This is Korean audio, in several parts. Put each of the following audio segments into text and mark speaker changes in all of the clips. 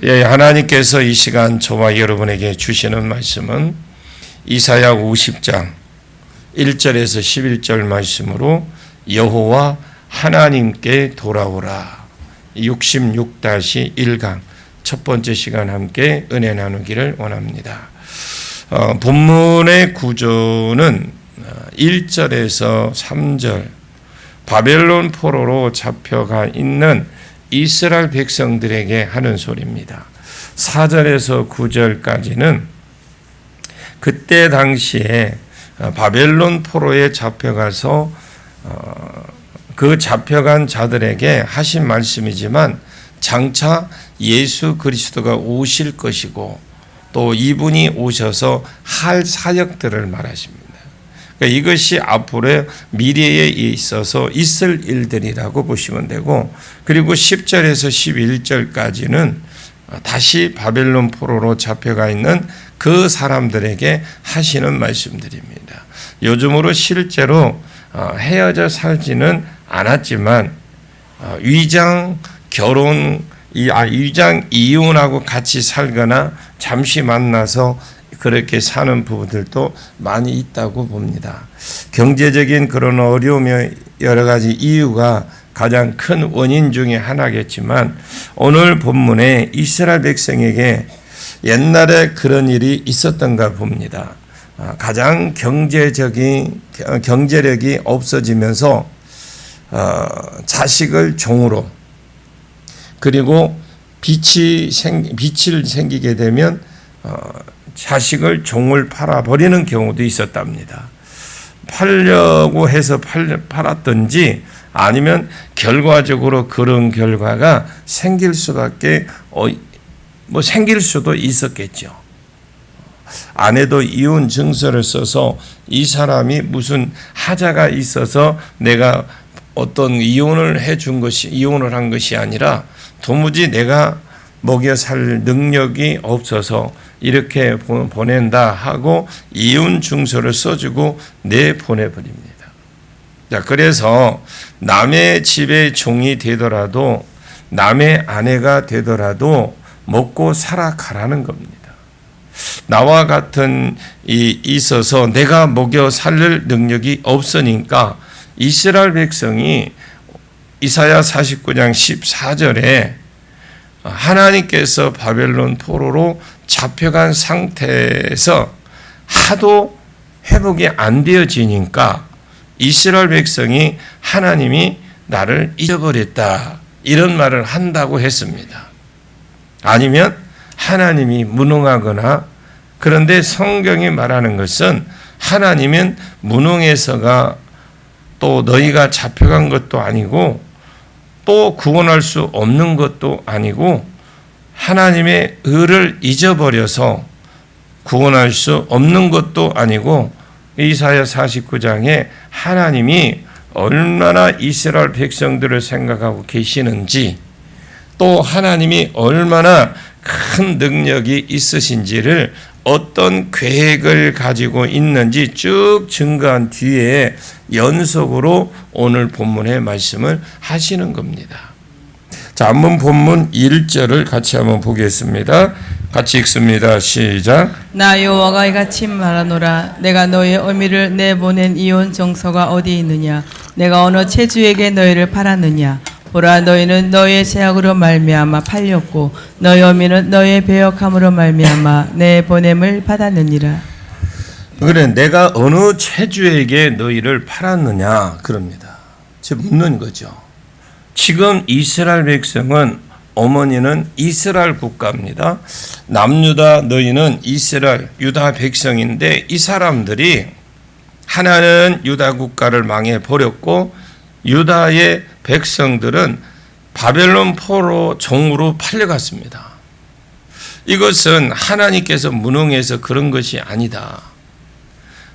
Speaker 1: 예, 하나님께서 이 시간 저와 여러분에게 주시는 말씀은 이사야 50장 1절에서 11절 말씀으로 여호와 하나님께 돌아오라 66-1강 첫 번째 시간 함께 은혜 나누기를 원합니다. 본문의 구조는 1절에서 3절 바벨론 포로로 잡혀가 있는 이스라엘 백성들에게 하는 소리입니다. 4절에서 9절까지는 그때 당시에 바벨론 포로에 잡혀가서 그 잡혀간 자들에게 하신 말씀이지만 장차 예수 그리스도가 오실 것이고 또 이분이 오셔서 할 사역들을 말하십니다. 그러니까 이것이 앞으로 미래에 있어서 있을 일들이라고 보시면 되고, 그리고 10절에서 11절까지는 다시 바벨론 포로로 잡혀가 있는 그 사람들에게 하시는 말씀들입니다. 요즘으로 실제로 헤어져 살지는 않았지만 위장 결혼, 위장 이혼하고 같이 살거나 잠시 만나서 그렇게 사는 부부들도 많이 있다고 봅니다. 경제적인 그런 어려움의 여러 가지 이유가 가장 큰 원인 중에 하나겠지만 오늘 본문에 이스라엘 백성에게 옛날에 그런 일이 있었던가 봅니다. 가장 경제력이 없어지면서 자식을 종으로, 그리고 빛이 생기게 되면 자식을 종을 팔아버리는 경우도 있었답니다. 팔려고 해서 팔았든지 아니면 결과적으로 그런 결과가 생길 수밖에 생길 수도 있었겠죠. 아내도 이혼 증서를 써서 이 사람이 무슨 하자가 있어서 내가 어떤 이혼을 한 것이 아니라 도무지 내가 먹여 살 능력이 없어서 이렇게 보낸다 하고 이혼 증서를 써주고 내보내버립니다. 자, 그래서 남의 집의 종이 되더라도 남의 아내가 되더라도 먹고 살아가라는 겁니다. 나와 같은 있어서 내가 먹여 살릴 능력이 없으니까 이스라엘 백성이 이사야 49장 14절에 하나님께서 바벨론 포로로 잡혀간 상태에서 하도 회복이 안 되어지니까 이스라엘 백성이 하나님이 나를 잊어버렸다 이런 말을 한다고 했습니다. 아니면 하나님이 무능하거나, 그런데 성경이 말하는 것은 하나님은 무능해서가 또 너희가 잡혀간 것도 아니고 또 구원할 수 없는 것도 아니고 하나님의 의를 잊어버려서 구원할 수 없는 것도 아니고 이사야 49장에 하나님이 얼마나 이스라엘 백성들을 생각하고 계시는지, 또 하나님이 얼마나 큰 능력이 있으신지를 어떤 계획을 가지고 있는지 쭉 증거한 뒤에 연속으로 오늘 본문의 말씀을 하시는 겁니다. 자, 한번 본문 1절을 같이 한번 보겠습니다. 같이 읽습니다. 시작.
Speaker 2: 나 여호와가 이같이 말하노라. 내가 너의 어미를 내보낸 이혼 정서가 어디 있느냐? 내가 어느 체주에게 너희를 팔았느냐? 보라, 너희는 너의 죄악으로 말미암아 팔렸고 너의 어미는 너의 배역함으로 말미암아 내 보냄을 받았느니라.
Speaker 1: 그래, 내가 어느 체주에게 너희를 팔았느냐 그럽니다. 지금 묻는 거죠. 지금 이스라엘 백성은, 어머니는 이스라엘 국가입니다. 남유다 너희는 이스라엘 유다 백성인데, 이 사람들이 하나는 유다 국가를 망해 버렸고 유다의 백성들은 바벨론 포로 종으로 팔려갔습니다. 이것은 하나님께서 무능해서 그런 것이 아니다.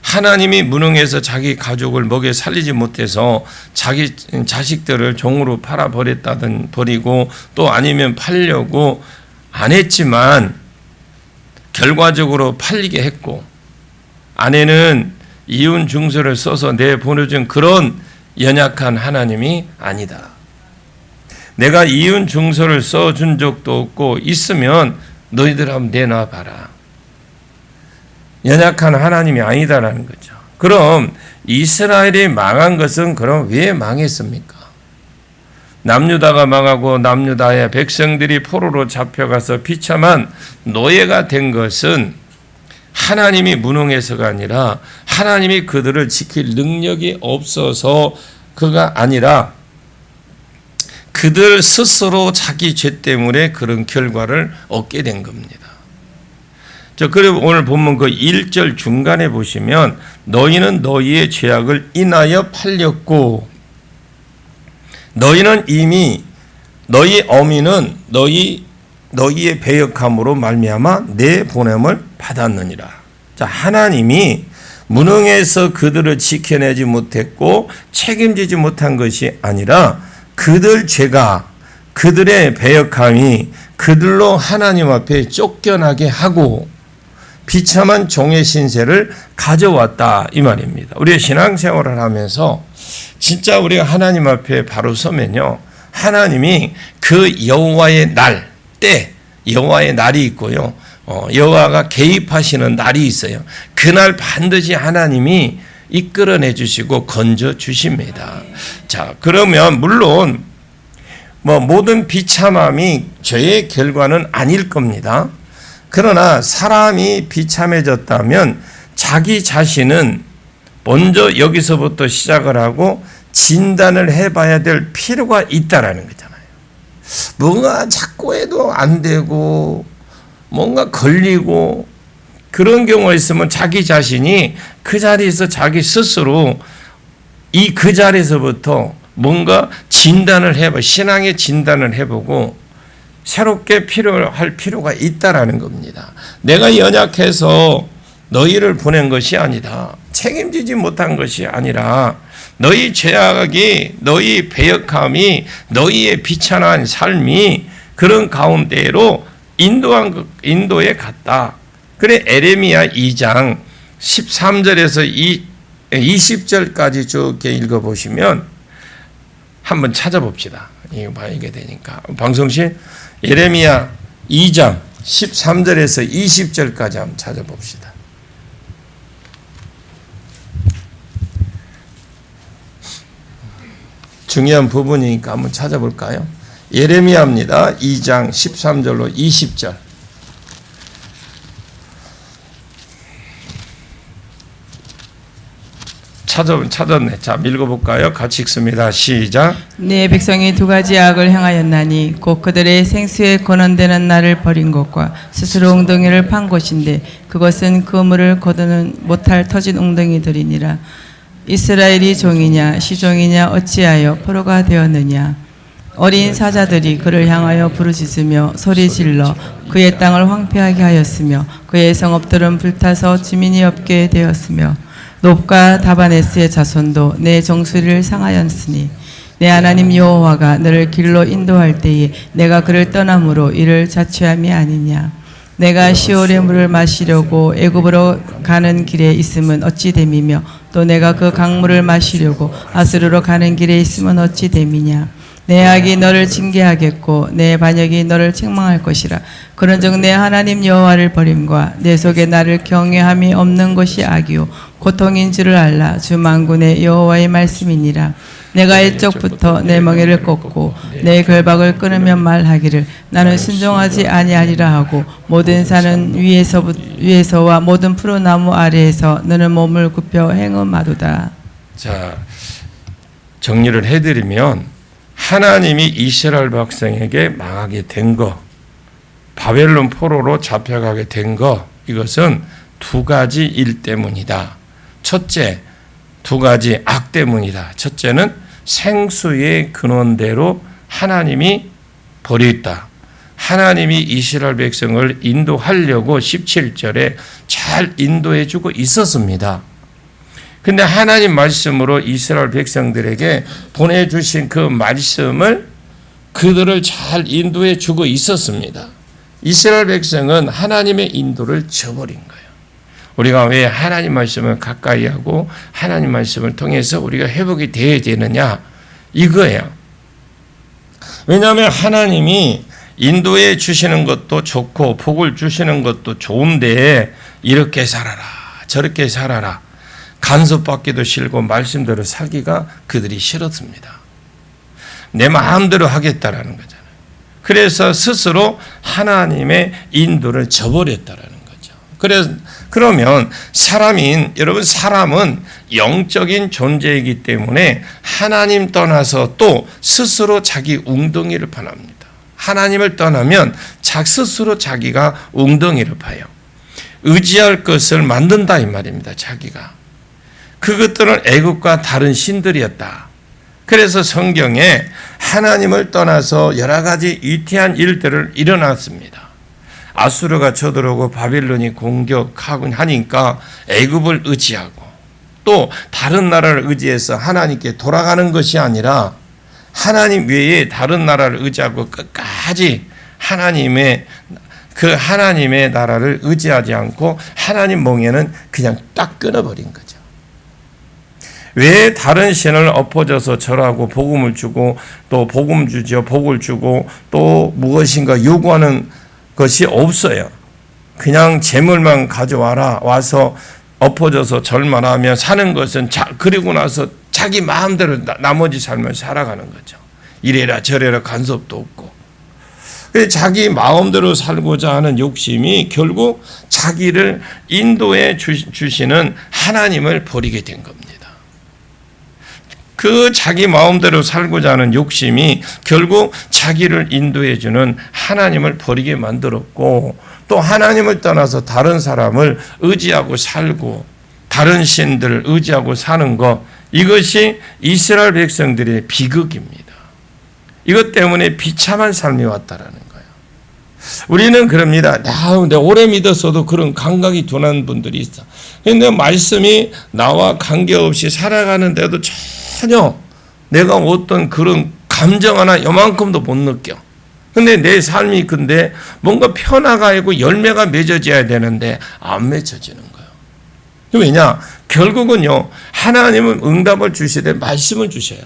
Speaker 1: 하나님이 무능해서 자기 가족을 먹여 살리지 못해서 자기 자식들을 종으로 팔아버렸다든 버리고 또 아니면 팔려고 안 했지만 결과적으로 팔리게 했고, 아내는 이혼 증서를 써서 내보내준 그런 연약한 하나님이 아니다. 내가 이혼 증서를 써준 적도 없고 있으면 너희들 한번 내놔 봐라. 연약한 하나님이 아니다라는 거죠. 그럼 이스라엘이 망한 것은 그럼 왜 망했습니까? 남유다가 망하고 남유다의 백성들이 포로로 잡혀가서 비참한 노예가 된 것은 하나님이 무능해서가 아니라 하나님이 그들을 지킬 능력이 없어서 그가 아니라 그들 스스로 자기 죄 때문에 그런 결과를 얻게 된 겁니다. 그리고 오늘 본문 그 1절 중간에 보시면 너희는 너희의 죄악을 인하여 팔렸고 너희는 이미 너희 어미는 너희의 배역함으로 말미암아 내 보냄을 받았느니라. 자, 하나님이 무능해서 그들을 지켜내지 못했고 책임지지 못한 것이 아니라 그들 죄가 그들의 배역함이 그들로 하나님 앞에 쫓겨나게 하고 비참한 종의 신세를 가져왔다 이 말입니다. 우리의 신앙생활을 하면서 진짜 우리가 하나님 앞에 바로 서면요, 하나님이 그 여호와의 날, 때 여호와의 날이 있고요, 여호와가 개입하시는 날이 있어요. 그날 반드시 하나님이 이끌어내 주시고 건져 주십니다. 자, 그러면 물론 모든 비참함이 죄의 결과는 아닐 겁니다. 그러나 사람이 비참해졌다면 자기 자신은 먼저 여기서부터 시작을 하고 진단을 해봐야 될 필요가 있다라는 거잖아요. 뭔가 자꾸 해도 안 되고 뭔가 걸리고 그런 경우가 있으면 자기 자신이 그 자리에서 자기 스스로 그 자리에서부터 뭔가 진단을 해봐, 신앙의 진단을 해보고 새롭게 필요할 필요가 있다라는 겁니다. 내가 연약해서 너희를 보낸 것이 아니다. 책임지지 못한 것이 아니라 너희 죄악이, 너희 배역함이, 너희의 비참한 삶이 그런 가운데로 인도에 갔다. 그래 에레미야 2장 13절에서 20절까지 쭉 읽어보시면 한번 찾아봅시다. 이거 봐야게 되니까. 방송실 예레미야 2장 13절에서 20절까지 한번 찾아봅시다. 중요한 부분이니까 한번 찾아볼까요? 예레미야입니다. 2장 13절로 20절. 찾았네. 자, 읽어볼까요? 같이 읽습니다. 시작.
Speaker 2: 네 백성이 두 가지 악을 행하였나니 곧 그들의 생수에 권한되는 날을 버린 것과 스스로 웅덩이를 판 것인데 그것은 그물을 거두는 못할 터진 웅덩이들이니라. 이스라엘이 종이냐 시종이냐 어찌하여 포로가 되었느냐. 어린 사자들이 그를 향하여 부르짖으며 소리질러 그의 땅을 황폐하게 하였으며 그의 성읍들은 불타서 주민이 없게 되었으며 놉과 다바네스의 자손도 내 정수리를 상하였으니 내 하나님 여호와가 너를 길로 인도할 때에 내가 그를 떠남으로 이를 자취함이 아니냐. 내가 시올의 물을 마시려고 애굽으로 가는 길에 있음은 어찌 됨이며 또 내가 그 강물을 마시려고 아스루로 가는 길에 있음은 어찌 됨이냐. 내 악이 너를 징계하겠고 내 반역이 너를 책망할 것이라. 그런즉 내 하나님 여호와를 버림과 내 속에 나를 경외함이 없는 것이 악이요 고통인 줄을 알라. 주 만군의 여호와의 말씀이니라. 내가 일적부터 내 멍에를 꺾고 내 결박을 끊으면 말하기를 나는 순종하지 아니하리라 하고 모든 산은 위에서와 모든 푸른 나무 아래에서 너는 몸을 굽혀 행음하도다.
Speaker 1: 자, 정리를 해드리면 하나님이 이스라엘 백성에게 망하게 된 것, 바벨론 포로로 잡혀가게 된 것, 이것은 두 가지 일 때문이다. 첫째, 두 가지 악 때문이다. 첫째는 생수의 근원대로 하나님이 버렸다. 하나님이 이스라엘 백성을 인도하려고 17절에 잘 인도해주고 있었습니다. 근데 하나님 말씀으로 이스라엘 백성들에게 보내주신 그 말씀을 그들을 잘 인도해 주고 있었습니다. 이스라엘 백성은 하나님의 인도를 저버린 거예요. 우리가 왜 하나님 말씀을 가까이 하고 하나님 말씀을 통해서 우리가 회복이 되어야 되느냐? 이거예요. 왜냐하면 하나님이 인도해 주시는 것도 좋고 복을 주시는 것도 좋은데 이렇게 살아라 저렇게 살아라 간섭받기도 싫고 말씀대로 살기가 그들이 싫었습니다. 내 마음대로 하겠다라는 거잖아요. 그래서 스스로 하나님의 인도를 저버렸다라는 거죠. 그러면 여러분 사람은 영적인 존재이기 때문에 하나님 떠나서 또 스스로 자기 웅덩이를 파납니다. 하나님을 떠나면 스스로 자기가 웅덩이를 파요. 의지할 것을 만든다 이 말입니다. 자기가. 그것들은 애국과 다른 신들이었다. 그래서 성경에 하나님을 떠나서 여러 가지 위태한 일들을 일어났습니다. 아수르가 쳐들어오고 바빌론이 공격하고 하니까 애굽을 의지하고 또 다른 나라를 의지해서 하나님께 돌아가는 것이 아니라 하나님 외에 다른 나라를 의지하고 끝까지 하나님의 나라를 의지하지 않고 하나님 멍에는 그냥 딱 끊어버린 거죠. 왜 다른 신을 엎어져서 절하고 복음을 주고 또 복음 주죠. 복을 주고 또 무엇인가 요구하는 것이 없어요. 그냥 재물만 가져와라. 와서 엎어져서 절만 하면 사는 것은 그리고 나서 자기 마음대로 나머지 삶을 살아가는 거죠. 이래라 저래라 간섭도 없고. 자기 마음대로 살고자 하는 욕심이 결국 자기를 인도해 주시는 하나님을 버리게 된 겁니다. 그 자기 마음대로 살고자 하는 욕심이 결국 자기를 인도해 주는 하나님을 버리게 만들었고 또 하나님을 떠나서 다른 사람을 의지하고 살고 다른 신들을 의지하고 사는 것, 이것이 이스라엘 백성들의 비극입니다. 이것 때문에 비참한 삶이 왔다라는 거예요. 우리는 그럽니다. 내가 오래 믿었어도 그런 감각이 둔한 분들이 있어. 그런데 말씀이 나와 관계없이 살아가는데도 전혀 내가 어떤 그런 감정 하나 요만큼도 못 느껴. 근데 내 삶이 뭔가 펴나가고 열매가 맺어져야 되는데 안 맺어지는 거예요. 왜냐? 결국은요, 하나님은 응답을 주시되 말씀을 주셔요.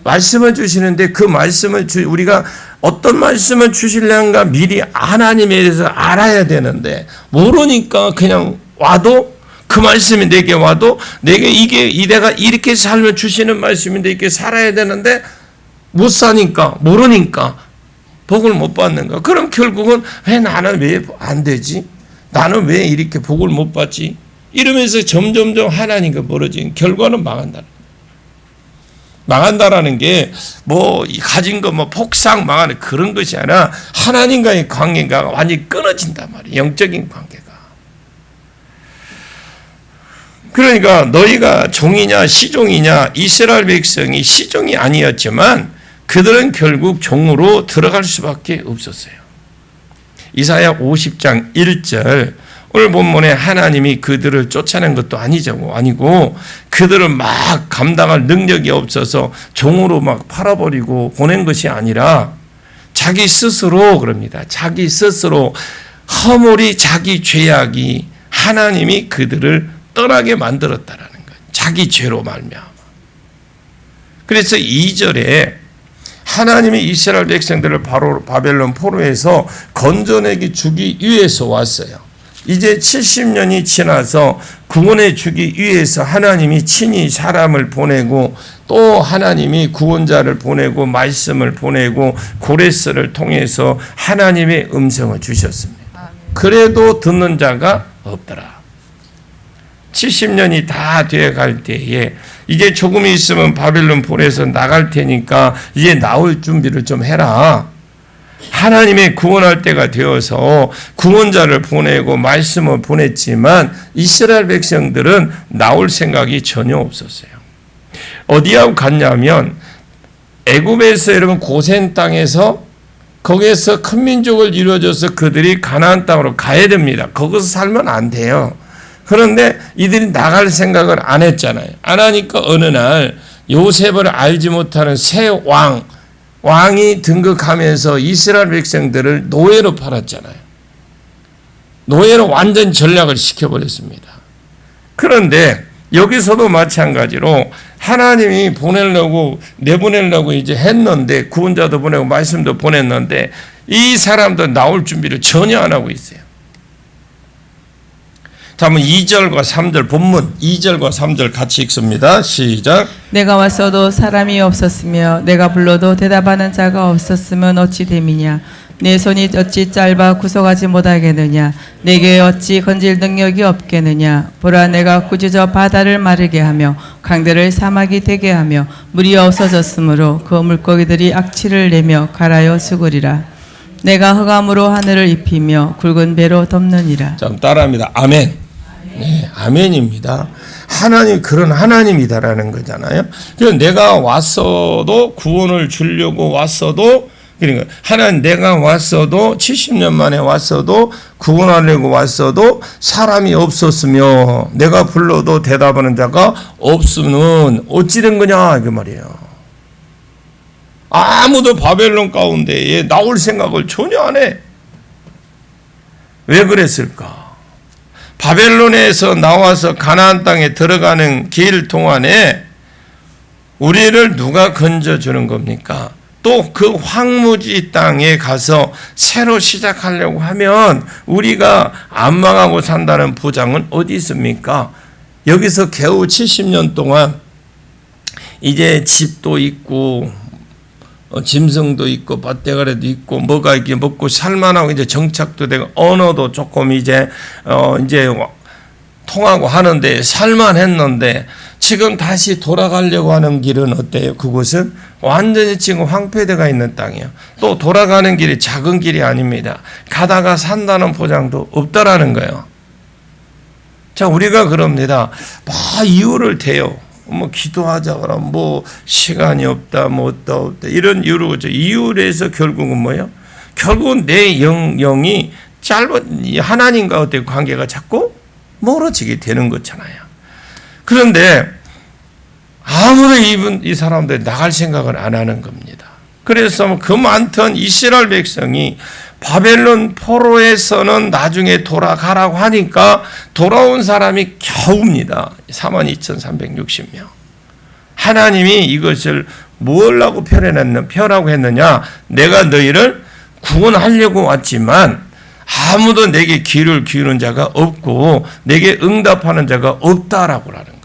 Speaker 1: 말씀을 주시는데 그 말씀을 우리가 어떤 말씀을 주실려는가 미리 하나님에 대해서 알아야 되는데 모르니까 그냥 와도 그 말씀이 내게 와도 내게 내가 이렇게 살면 주시는 말씀인데 이렇게 살아야 되는데 못 사니까 모르니까 복을 못 받는 거야. 그럼 결국은 나는 왜 안 되지? 나는 왜 이렇게 복을 못 받지? 이러면서 점점점 하나님과 멀어진 결과는 망한다라는 게 가진 거 폭삭 망하는 그런 것이 아니라 하나님과의 관계가 완전히 끊어진단 말이에요. 영적인 관계가. 그러니까 너희가 종이냐 시종이냐, 이스라엘 백성이 시종이 아니었지만 그들은 결국 종으로 들어갈 수밖에 없었어요. 이사야 50장 1절, 오늘 본문에 하나님이 그들을 쫓아낸 것도 아니고 그들을 막 감당할 능력이 없어서 종으로 막 팔아버리고 보낸 것이 아니라 자기 스스로 그럽니다. 자기 스스로 허물이 자기 죄악이 하나님이 그들을 떠나게 만들었다라는 거예요. 자기 죄로 말미암아. 그래서 2절에 하나님이 이스라엘 백성들을 바로 바벨론 포로에서 건져내기 주기 위해서 왔어요. 이제 70년이 지나서 구원해 주기 위해서 하나님이 친히 사람을 보내고 또 하나님이 구원자를 보내고 말씀을 보내고 고레스를 통해서 하나님의 음성을 주셨습니다. 그래도 듣는 자가 없더라. 70년이 다 되어갈 때에 이제 조금 있으면 바벨론 포로에서 나갈 테니까 이제 나올 준비를 좀 해라. 하나님의 구원할 때가 되어서 구원자를 보내고 말씀을 보냈지만 이스라엘 백성들은 나올 생각이 전혀 없었어요. 어디하고 갔냐면 애굽에서 여러분 고센 땅에서 거기에서 큰 민족을 이루어져서 그들이 가나안 땅으로 가야 됩니다. 거기서 살면 안 돼요. 그런데 이들이 나갈 생각을 안 했잖아요. 안 하니까 어느 날 요셉을 알지 못하는 새 왕이 등극하면서 이스라엘 백성들을 노예로 팔았잖아요. 노예로 완전 전략을 시켜버렸습니다. 그런데 여기서도 마찬가지로 하나님이 내보내려고 이제 했는데, 구원자도 보내고 말씀도 보냈는데 이 사람도 나올 준비를 전혀 안 하고 있어요. 자, 한번 2절과 3절 본문 2절과 3절 같이 읽습니다. 시작.
Speaker 2: 내가 왔어도 사람이 없었으며 내가 불러도 대답하는 자가 없었으면 어찌 됨이냐. 내 손이 어찌 짧아 구속하지 못하겠느냐. 내게 어찌 건질 능력이 없겠느냐. 보라, 내가 꾸짖어 바다를 마르게 하며 강들을 사막이 되게 하며 물이 없어졌으므로 그 물고기들이 악취를 내며 갈아여 죽으리라. 내가 흑암으로 하늘을 입히며 굵은 배로 덮느니라.
Speaker 1: 자, 따라합니다. 아멘. 네, 아멘입니다. 하나님, 그런 하나님이다라는 거잖아요. 그래서 내가 왔어도, 구원을 주려고 왔어도, 그러니까 하나님, 내가 왔어도 70년 만에 왔어도, 구원하려고 왔어도 사람이 없었으며 내가 불러도 대답하는 자가 없으면 어찌 된 거냐, 그 말이에요. 아무도 바벨론 가운데에 나올 생각을 전혀 안 해. 왜 그랬을까? 바벨론에서 나와서 가나안 땅에 들어가는 길 동안에 우리를 누가 건져주는 겁니까? 또 그 황무지 땅에 가서 새로 시작하려고 하면 우리가 안 망하고 산다는 보장은 어디 있습니까? 여기서 겨우 70년 동안 이제 집도 있고 짐승도 있고 밭대가리도 있고 뭐가 이렇게 먹고 살만하고 이제 정착도 되고 언어도 조금 이제 통하고 하는데 살만했는데 지금 다시 돌아가려고 하는 길은 어때요? 그곳은 완전히 지금 황폐되가 있는 땅이에요. 또 돌아가는 길이 작은 길이 아닙니다. 가다가 산다는 보장도 없다라는 거예요. 자, 우리가 그럽니다. 막 이유를 대요. 뭐 기도하자 그러면 뭐 시간이 없다, 뭐 없다 이런 이유로 그죠. 이유를 해서 결국은 뭐예요? 결국은 내 영이 하나님과 어떤 관계가 자꾸 멀어지게 되는 거잖아요. 그런데 아무도 이 사람들이 나갈 생각을 안 하는 겁니다. 그래서 그 많던 이스라엘 백성이 바벨론 포로에서는 나중에 돌아가라고 하니까 돌아온 사람이 겨우입니다. 42,360명. 하나님이 이것을 뭐라고 표현하고 했느냐? 내가 너희를 구원하려고 왔지만 아무도 내게 귀를 기울이는 자가 없고 내게 응답하는 자가 없다라고 하는 거예요.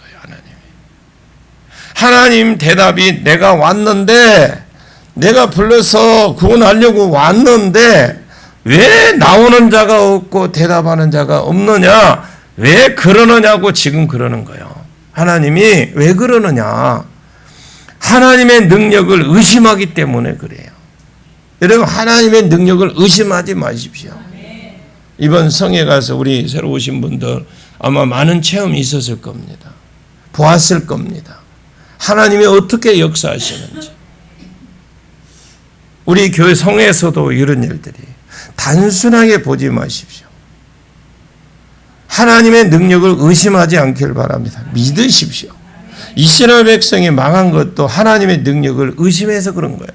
Speaker 1: 하나님 대답이 내가 왔는데, 내가 불러서 구원하려고 왔는데 왜 나오는 자가 없고 대답하는 자가 없느냐? 왜 그러느냐고 지금 그러는 거예요. 하나님이 왜 그러느냐? 하나님의 능력을 의심하기 때문에 그래요. 여러분, 하나님의 능력을 의심하지 마십시오. 이번 성에 가서 우리 새로 오신 분들 아마 많은 체험이 있었을 겁니다. 보았을 겁니다. 하나님이 어떻게 역사하시는지. 우리 교회 성에서도 이런 일들이 단순하게 보지 마십시오. 하나님의 능력을 의심하지 않길 바랍니다. 믿으십시오. 이스라엘 백성이 망한 것도 하나님의 능력을 의심해서 그런 거예요.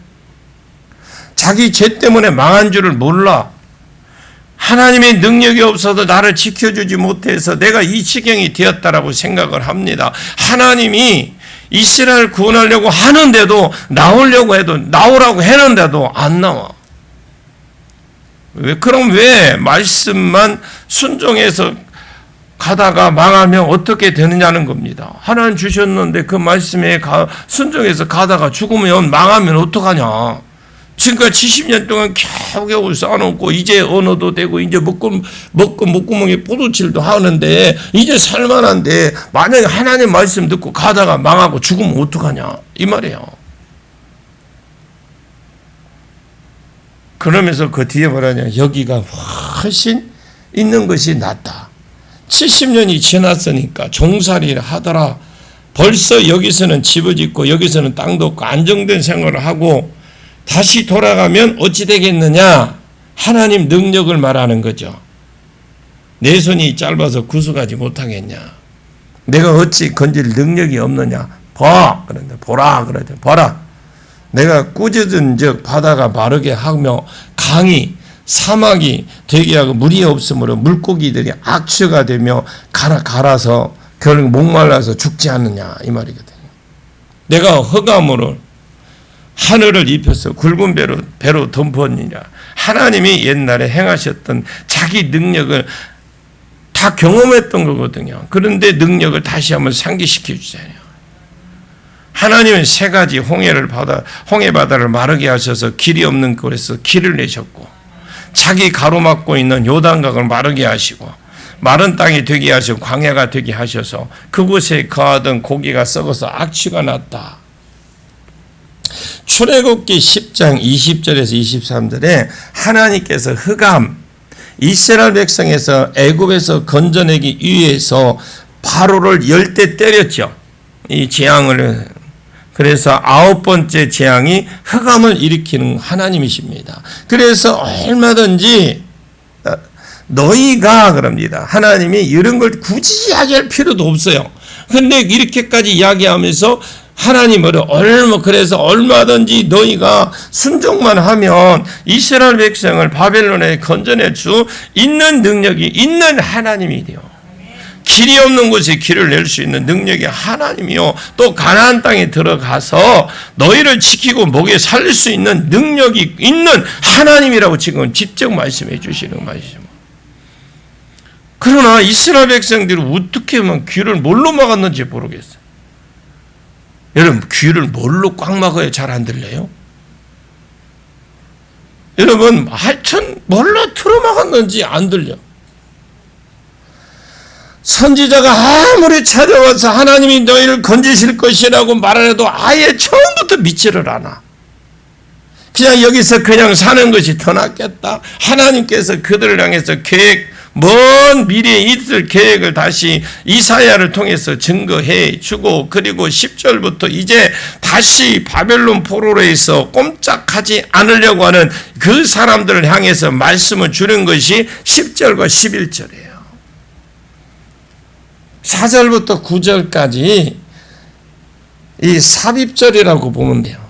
Speaker 1: 자기 죄 때문에 망한 줄을 몰라. 하나님의 능력이 없어서 나를 지켜주지 못해서 내가 이 지경이 되었다라고 생각을 합니다. 하나님이 이스라엘 구원하려고 하는데도, 나오려고 해도, 나오라고 했는데도 안 나와. 그럼 왜 말씀만 순종해서 가다가 망하면 어떻게 되느냐는 겁니다. 하나님 주셨는데 그 말씀에 순종해서 가다가 죽으면 망하면 어떡하냐. 지금까지 70년 동안 겨우겨우 쌓아놓고 이제 언어도 되고 이제 먹고 목구멍에 포도칠도 하는데 이제 살만한데 만약에 하나님 말씀 듣고 가다가 망하고 죽으면 어떡하냐 이 말이에요. 그러면서 그 뒤에 뭐라냐, 여기가 훨씬 있는 것이 낫다. 70년이 지났으니까 종살이를 하더라. 벌써 여기서는 집을 짓고 여기서는 땅도 없고 안정된 생활을 하고 다시 돌아가면 어찌 되겠느냐? 하나님 능력을 말하는 거죠. 내 손이 짧아서 구속하지 못하겠냐? 내가 어찌 건질 능력이 없느냐? 그런데 보라, 그러죠. 보라. 내가 꾸짖은 즉 바다가 마르게 하며 강이 사막이 되게 하고 물이 없으므로 물고기들이 악취가 되며 갈아서 결국 목말라서 죽지 않느냐 이 말이거든요. 내가 흑암으로 하늘을 입혀서 굵은 배로 덮었느냐. 하나님이 옛날에 행하셨던 자기 능력을 다 경험했던 거거든요. 그런데 능력을 다시 한번 상기시켜 주잖아요. 하나님은 세 가지 홍해 바다를 마르게 하셔서 길이 없는 곳에서 길을 내셨고, 자기 가로막고 있는 요단강을 마르게 하시고, 마른 땅이 되게 하시고 광야가 되게 하셔서 그곳에 거하던 고기가 썩어서 악취가 났다. 출애굽기 10장 20절에서 23절에 하나님께서 흑암, 이스라엘 백성에서 애굽에서 건져내기 위해서 바로를 10대 때렸죠. 이 재앙을. 그래서 9번째 재앙이 흑암을 일으키는 하나님이십니다. 그래서 얼마든지 너희가 그럽니다. 하나님이 이런 걸 굳이 이야기할 필요도 없어요. 근데 이렇게까지 이야기하면서 하나님을 그래서 얼마든지 너희가 순종만 하면 이스라엘 백성을 바벨론에 건져낼 수 있는 능력이 있는 하나님이 돼요. 길이 없는 곳에 길을 낼 수 있는 능력이 하나님이요. 또 가나안 땅에 들어가서 너희를 지키고 목에 살릴 수 있는 능력이 있는 하나님이라고 지금 직접 말씀해 주시는 말이죠. 그러나 이스라엘 백성들이 어떻게 하면 귀를 뭘로 막았는지 모르겠어요. 여러분, 귀를 뭘로 꽉 막아야 잘 안 들려요? 여러분, 하여튼 뭘로 틀어막았는지 안 들려. 선지자가 아무리 찾아와서 하나님이 너희를 건지실 것이라고 말해도 아예 처음부터 믿지를 않아. 그냥 여기서 그냥 사는 것이 더 낫겠다. 하나님께서 그들을 향해서 먼 미래에 있을 계획을 다시 이사야를 통해서 증거해 주고, 그리고 10절부터 이제 다시 바벨론 포로로에서 꼼짝하지 않으려고 하는 그 사람들을 향해서 말씀을 주는 것이 10절과 11절이에요. 4절부터 9절까지 이 삽입절이라고 보면 돼요.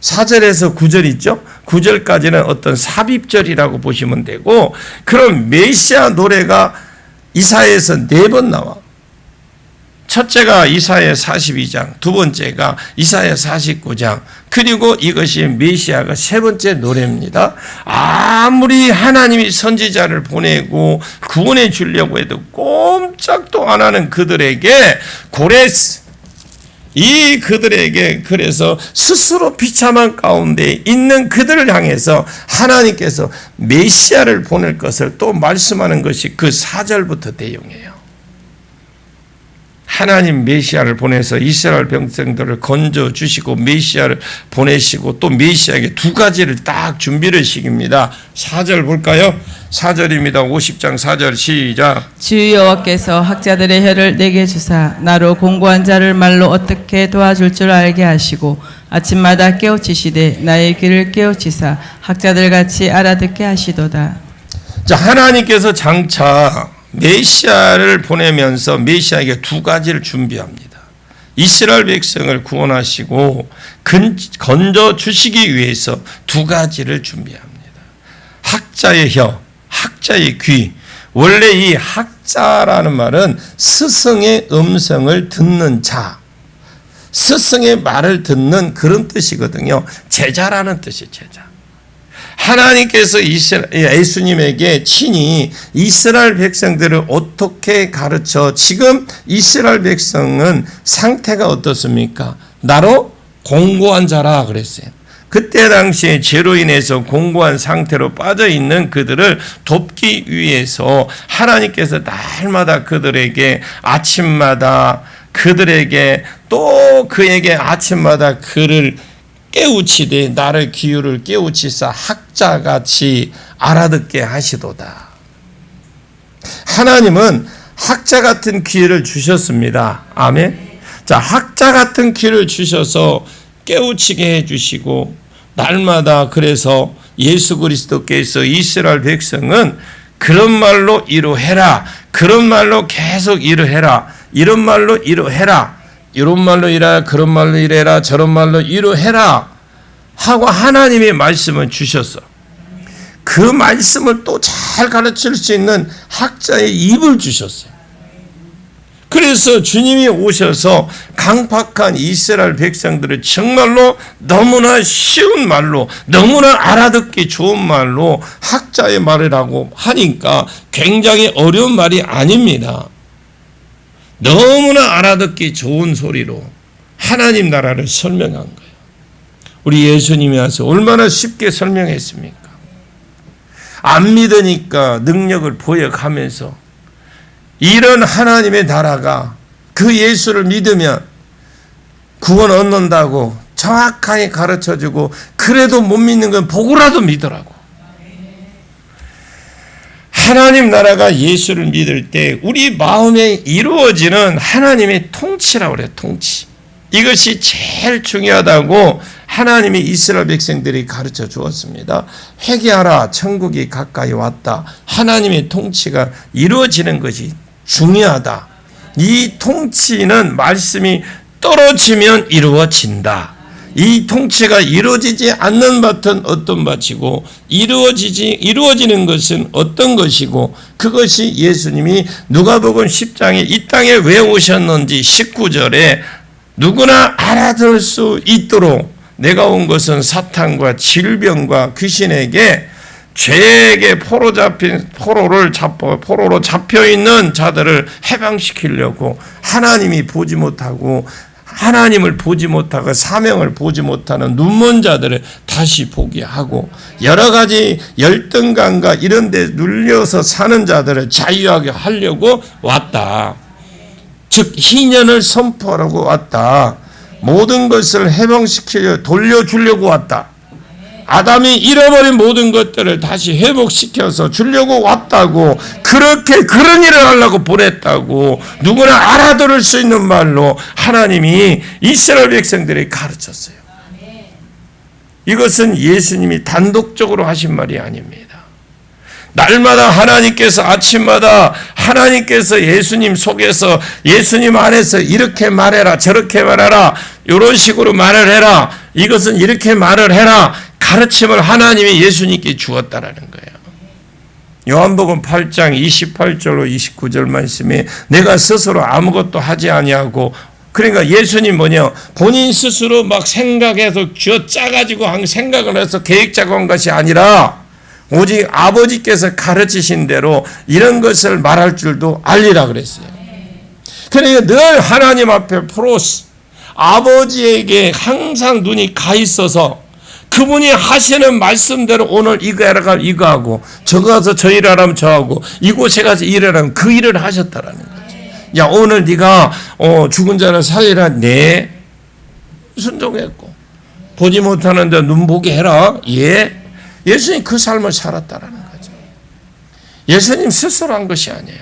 Speaker 1: 4절에서 9절 있죠? 9절까지는 어떤 삽입절이라고 보시면 되고, 그럼 메시아 노래가 이사야에서 4번 나와. 첫째가 이사야 42장, 두 번째가 이사야 49장, 그리고 이것이 메시아가 세 번째 노래입니다. 아무리 하나님이 선지자를 보내고 구원해 주려고 해도 꼼짝도 안 하는 그들에게 그들에게 그래서 스스로 비참한 가운데 있는 그들을 향해서 하나님께서 메시아를 보낼 것을 또 말씀하는 것이 그 4절부터 내용이에요. 하나님 메시아를 보내서 이스라엘 백성들을 건져 주시고 메시아를 보내시고 또 메시아에게 두 가지를 딱 준비를 시킵니다. 4절 볼까요? 4절입니다. 50장 4절 시작.
Speaker 2: 주 여호와께서 학자들의 혀를 내게 주사 나로 공고한 자를 말로 어떻게 도와줄 줄 알게 하시고 아침마다 깨우치시되 나의 귀를 깨우치사 학자들 같이 알아듣게 하시도다.
Speaker 1: 자, 하나님께서 장차 메시아를 보내면서 메시아에게 두 가지를 준비합니다. 이스라엘 백성을 구원하시고 건져 주시기 위해서 두 가지를 준비합니다. 학자의 혀, 학자의 귀. 원래 이 학자라는 말은 스승의 음성을 듣는 자, 스승의 말을 듣는 그런 뜻이거든요. 제자라는 뜻이 제자. 하나님께서 예수님에게 친히 이스라엘 백성들을 어떻게 가르쳐, 지금 이스라엘 백성은 상태가 어떻습니까? 나로 공고한 자라 그랬어요. 그때 당시에 죄로 인해서 공고한 상태로 빠져 있는 그들을 돕기 위해서 하나님께서 날마다 그들에게 아침마다 그들에게 또 그에게 아침마다 그를 깨우치되 나를 귀를 깨우치사 학자같이 알아듣게 하시도다. 하나님은 학자 같은 귀를 주셨습니다. 아멘. 자, 학자 같은 귀를 주셔서 깨우치게 해주시고 날마다 그래서 예수 그리스도께서 이스라엘 백성은 그런 말로 이루해라, 그런 말로 계속 이루해라, 이런 말로 이루해라, 이런 말로 이래라, 그런 말로 이래라, 저런 말로 이루해라 하고 하나님의 말씀을 주셨어. 그 말씀을 또 잘 가르칠 수 있는 학자의 입을 주셨어요. 그래서 주님이 오셔서 강팍한 이스라엘 백성들을 정말로 너무나 쉬운 말로, 너무나 알아듣기 좋은 말로 학자의 말이라고 하니까 굉장히 어려운 말이 아닙니다. 너무나 알아듣기 좋은 소리로 하나님 나라를 설명한 거예요. 우리 예수님이 와서 얼마나 쉽게 설명했습니까? 안 믿으니까 능력을 보여가면서 이런 하나님의 나라가 그 예수를 믿으면 구원 얻는다고 정확하게 가르쳐주고, 그래도 못 믿는 건 보고라도 믿으라고. 하나님 나라가 예수를 믿을 때 우리 마음에 이루어지는 하나님의 통치라고 그래요. 통치. 이것이 제일 중요하다고 하나님이 이스라엘 백성들이 가르쳐 주었습니다. 회개하라, 천국이 가까이 왔다. 하나님의 통치가 이루어지는 것이 중요하다. 이 통치는 말씀이 떨어지면 이루어진다. 이 통치가 이루어지지 않는 밭은 어떤 밭이고, 이루어지는 것은 어떤 것이고, 그것이 예수님이 누가복음 10장에 이 땅에 왜 오셨는지 19절에 누구나 알아들을 수 있도록 내가 온 것은 사탄과 질병과 귀신에게, 죄에게 포로로 잡혀 있는 자들을 해방시키려고, 하나님을 보지 못하고 사명을 보지 못하는 눈먼 자들을 다시 보게 하고, 여러 가지 열등감과 이런 데 눌려서 사는 자들을 자유하게 하려고 왔다. 즉 희년을 선포하려고 왔다. 모든 것을 해방시키려 돌려주려고 왔다. 아담이 잃어버린 모든 것들을 다시 회복시켜서 주려고 왔다고, 그렇게 그런 일을 하려고 보냈다고 누구나 알아들을 수 있는 말로 하나님이 이스라엘 백성들에게 가르쳤어요. 이것은 예수님이 단독적으로 하신 말이 아닙니다. 날마다 하나님께서, 아침마다 하나님께서 예수님 속에서, 예수님 안에서 이렇게 말해라, 저렇게 말해라, 이런 식으로 말을 해라, 이것은 이렇게 말을 해라, 가르침을 하나님이 예수님께 주었다라는 거예요. 요한복음 8장 28절로 29절 말씀에 내가 스스로 아무것도 하지 아니하고, 그러니까 예수님 뭐냐, 본인 스스로 막 생각해서 쥐어 짜가지고 한 생각을 해서 계획 작업한 것이 아니라 오직 아버지께서 가르치신 대로 이런 것을 말할 줄도 알리라 그랬어요. 그러니까 늘 하나님 앞에 프로스, 아버지에게 항상 눈이 가 있어서 그분이 하시는 말씀대로 오늘 이거 해라 이거 하고, 저거 가서 저 일 하라면 저 하고, 이곳에 가서 일 하라면 그 일을 하셨다라는 거죠. 야, 오늘 네가 죽은 자를 살리라. 네. 순종했고, 보지 못하는데 눈 보게 해라. 예. 예수님 그 삶을 살았다라는 거죠. 예수님 스스로 한 것이 아니에요.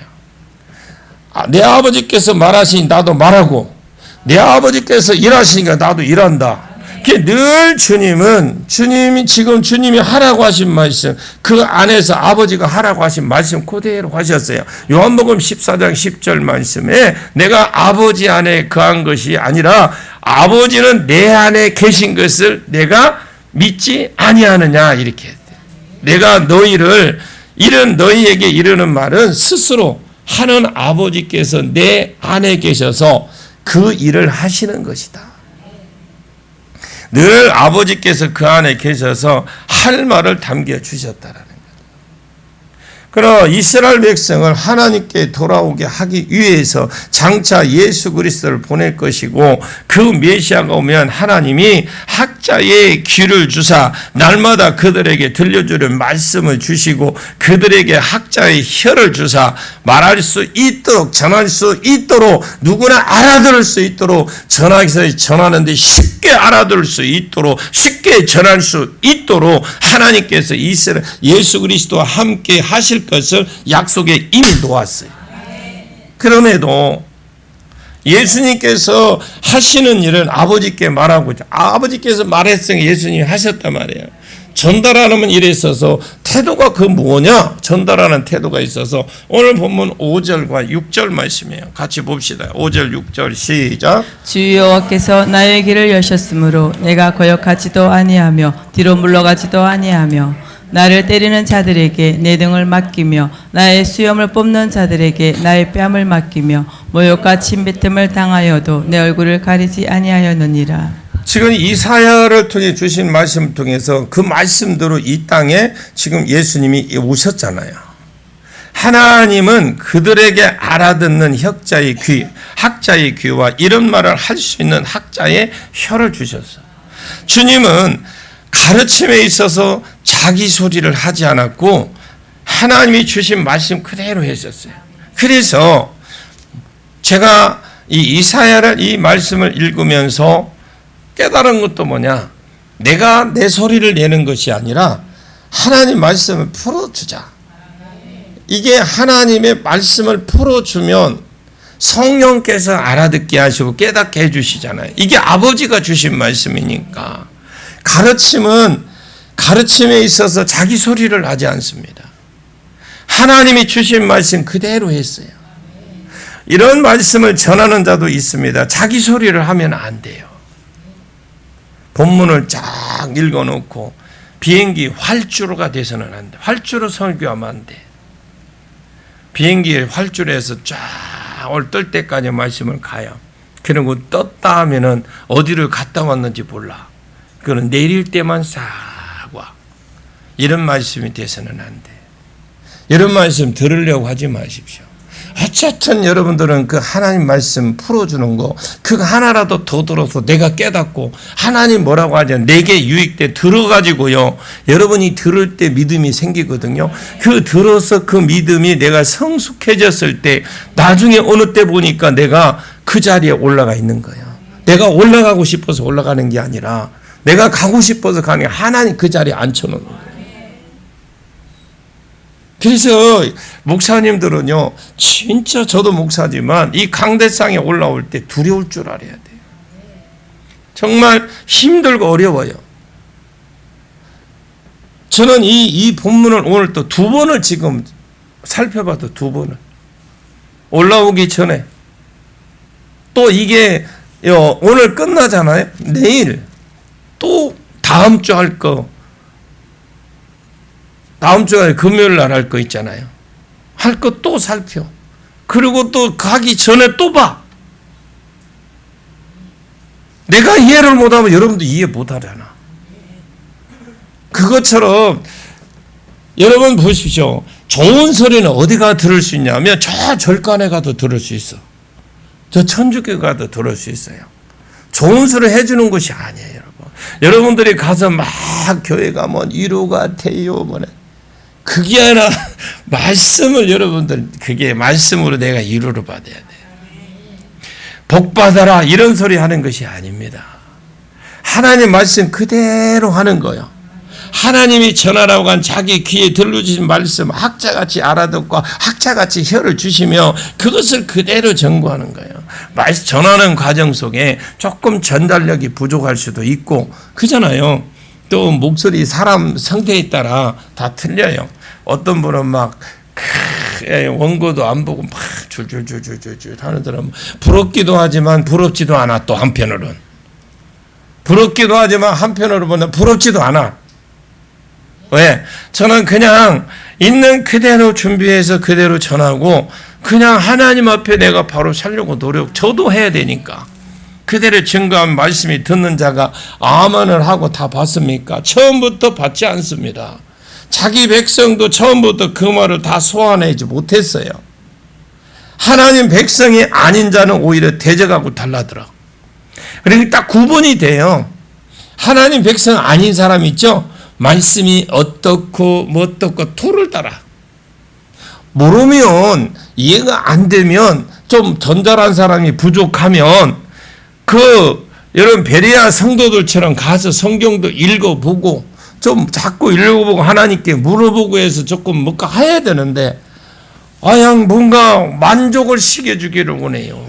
Speaker 1: 내 아버지께서 말하시니 나도 말하고, 내 아버지께서 일하시니까 나도 일한다. 늘 주님이 하라고 하신 말씀, 그 안에서 아버지가 하라고 하신 말씀 그대로 하셨어요. 요한복음 14장 10절 말씀에 내가 아버지 안에 거한 것이 아니라 아버지는 내 안에 계신 것을 내가 믿지 아니하느냐, 이렇게 했대요. 내가 너희에게 이르는 말은 스스로 하는 아버지께서 내 안에 계셔서 그 일을 하시는 것이다. 늘 아버지께서 그 안에 계셔서 할 말을 담겨주셨다라는 거예요. 그러나 이스라엘 백성을 하나님께 돌아오게 하기 위해서 장차 예수 그리스도를 보낼 것이고, 그 메시아가 오면 하나님이 학자의 귀를 주사 날마다 그들에게 들려주는 말씀을 주시고, 그들에게 학자의 혀를 주사 말할 수 있도록, 전할 수 있도록, 누구나 알아들을 수 있도록, 전하는데 쉽게 알아들을 수 있도록, 쉽게 전할 수 있도록 하나님께서 예수 그리스도와 함께 하실 것을 약속에 이미 놓았어요. 그럼에도 예수님께서 하시는 일은 아버지께 말하고, 아버지께서 말했으니 예수님이 하셨단 말이에요. 전달하는 일에 있어서 태도가 그 뭐냐? 전달하는 태도가 있어서 오늘 본문 5절과 6절 말씀이에요. 같이 봅시다. 5절 6절 시작.
Speaker 2: 주 여호와께서 나의 길을 여셨으므로 내가 거역하지도 아니하며 뒤로 물러가지도 아니하며, 나를 때리는 자들에게 내 등을 맡기며 나의 수염을 뽑는 자들에게 나의 뺨을 맡기며 모욕과 침뱉음을 당하여도 내 얼굴을 가리지 아니하였느니라.
Speaker 1: 지금 이사야를 통해 주신 말씀을 통해서 그 말씀대로 이 땅에 지금 예수님이 오셨잖아요. 하나님은 그들에게 알아듣는 학자의 귀와 이런 말을 할 수 있는 학자의 혀를 주셨어요. 주님은 가르침에 있어서 자기 소리를 하지 않았고 하나님이 주신 말씀 그대로 했었어요. 그래서 제가 이 이사야를 이 말씀을 읽으면서 깨달은 것도 뭐냐? 내가 내 소리를 내는 것이 아니라 하나님 말씀을 풀어주자. 이게 하나님의 말씀을 풀어주면 성령께서 알아듣게 하시고 깨닫게 해주시잖아요. 이게 아버지가 주신 말씀이니까. 가르침은 가르침에 있어서 자기 소리를 하지 않습니다. 하나님이 주신 말씀 그대로 했어요. 이런 말씀을 전하는 자도 있습니다. 자기 소리를 하면 안 돼요. 본문을 쫙 읽어놓고 비행기 활주로가 돼서는 안 돼. 활주로 설교하면 안 돼. 비행기에 활주로에서 쫙 뜰 때까지 말씀을 가요. 그리고 떴다 하면은 어디를 갔다 왔는지 몰라. 그거는 내릴 때만 싹 와. 이런 말씀이 돼서는 안 돼. 이런 말씀 들으려고 하지 마십시오. 어쨌든 여러분들은 그 하나님 말씀 풀어주는 거 그거 하나라도 더 들어서 내가 깨닫고 하나님 뭐라고 하죠? 내게 유익돼 들어가지고요. 여러분이 들을 때 믿음이 생기거든요. 그 들어서 그 믿음이 내가 성숙해졌을 때 나중에 어느 때 보니까 내가 그 자리에 올라가 있는 거예요. 내가 올라가고 싶어서 올라가는 게 아니라 내가 가고 싶어서 가는 게 하나님 그 자리에 앉혀놓는 거예요. 그래서 목사님들은요, 진짜 저도 목사지만 이 강대상에 올라올 때 두려울 줄 알아야 돼요. 정말 힘들고 어려워요. 저는 이 본문을 오늘 또 2번을 지금 살펴봐도 2번을. 올라오기 전에. 또 이게 오늘 끝나잖아요. 내일 또 다음 주 할 거. 다음 주에 금요일 날 할 거 있잖아요. 할 거 또 살펴. 그리고 또 가기 전에 또 봐. 내가 이해를 못하면 여러분도 이해 못하잖아. 그것처럼 여러분 보십시오. 좋은 소리는 어디가 들을 수 있냐면 저 절간에 가도 들을 수 있어. 저 천주교 가도 들을 수 있어요. 좋은 소리 해주는 것이 아니에요, 여러분. 여러분들이 가서 막 교회 가면 위로가 돼요, 뭐래. 그게 아니라 말씀을 여러분들 그게 말씀으로 내가 위로를 받아야 돼. 복 받아라 이런 소리 하는 것이 아닙니다. 하나님 말씀 그대로 하는 거예요. 하나님이 전하라고 한 자기 귀에 들려주신 말씀 학자같이 알아듣고 학자같이 혀를 주시며 그것을 그대로 전구하는 거예요. 말씀 전하는 과정 속에 조금 전달력이 부족할 수도 있고 그잖아요. 또 목소리 사람 성격에 따라 다 틀려요. 어떤 분은 막 원고도 안 보고 막 줄줄줄줄줄 하는 사람 부럽기도 하지만 부럽지도 않아. 또 한편으로는 부럽기도 하지만 한편으로는 부럽지도 않아. 왜? 저는 그냥 있는 그대로 준비해서 그대로 전하고 그냥 하나님 앞에 내가 바로 살려고 저도 해야 되니까. 그대로 증거한 말씀이 듣는 자가 아멘을 하고 다 받습니까? 처음부터 받지 않습니다. 자기 백성도 처음부터 그 말을 다 소화하지 못했어요. 하나님 백성이 아닌 자는 오히려 대적하고 달라들어. 그러니까 딱 구분이 돼요. 하나님 백성 아닌 사람 있죠? 말씀이 어떻고 뭐 어떻고 토를 따라. 모르면 이해가 안 되면 좀 전달한 사람이 부족하면 여러분 베레아 성도들처럼 가서 성경도 읽어보고 좀 자꾸 읽어보고 하나님께 물어보고 해서 조금 뭔가 해야 되는데 그냥 뭔가 만족을 시켜주기를 원해요.